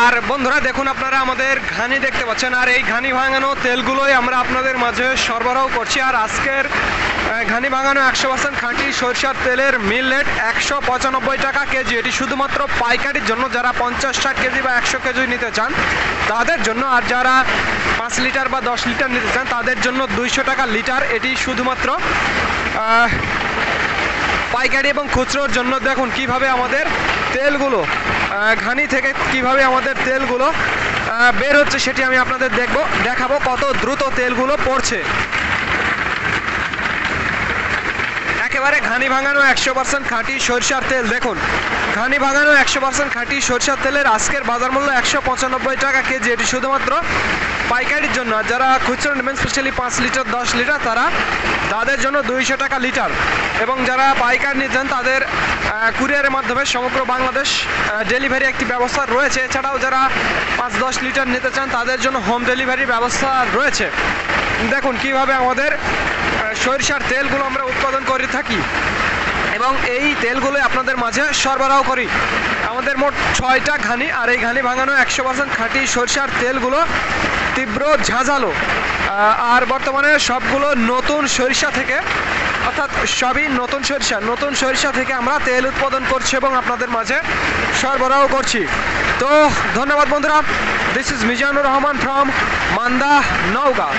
আর বন্ধুরা দেখুন, আপনারা আমাদের ঘানি দেখতে পাচ্ছেন, আর এই ঘানি ভাঙানো তেলগুলোই আমরা আপনাদের মাঝে সরবরাহ করছি। আর আজকের ঘানি ভাঙানো 100% খাঁটি সরিষার তেলের মিল রেট 195 টাকা কেজি। এটি শুধুমাত্র পাইকারির জন্য, যারা 50-60 কেজি বা 100 কেজি নিতে চান তাদের জন্য। আর যারা 5 লিটার বা 10 লিটার নিতে চান তাদের জন্য 200 টাকা লিটার। এটি শুধুমাত্র পাইকারি এবং খুচরোর জন্য। দেখুন কিভাবে আমাদের তেলগুলো ঘানি থেকে কিভাবে আমাদের তেলগুলো বের হচ্ছে, সেটি আমি আপনাদের দেখাবো কত দ্রুত তেলগুলো পড়ছে। একেবারে ঘানি ভাঙানো 100% খাঁটি সরিষার তেল। দেখুন, ঘানি ভাঙানো 100% খাঁটি সরিষার তেলের আজকের বাজার মূল্য 195 টাকা কেজি। এটি শুধুমাত্র পাইকারির জন্য। আর যারা খুচরো নেবেন, স্পেশালি 5 লিটার 10 লিটার, তাদের জন্য 200 টাকা লিটার। এবং যারা পাইকার নিতেন তাদের কুরিয়ারের মাধ্যমে সমগ্র বাংলাদেশ ডেলিভারি একটি ব্যবস্থা রয়েছে। এছাড়াও যারা 5-10 লিটার নিতে চান তাদের জন্য হোম ডেলিভারি ব্যবস্থা রয়েছে। দেখুন কিভাবে আমাদের সরিষার তেলগুলো আমরা উৎপাদন করে থাকি এবং এই তেলগুলো আপনাদের মাঝে সরবরাহ করি। আমাদের মোট 6টা ঘানি, আর এই ঘানি ভাঙানো 100% খাঁটি সরিষার তেলগুলো তীব্র ঝাঁঝালো। আর বর্তমানে সবগুলো নতুন সরিষা থেকে, অর্থাৎ সবই নতুন সরিষা থেকে আমরা তেল উৎপাদন করছি এবং আপনাদের মাঝে সরবরাহ করছি। তো ধন্যবাদ বন্ধুরা। This is Mizanur Rahman from Manda, Naogaon.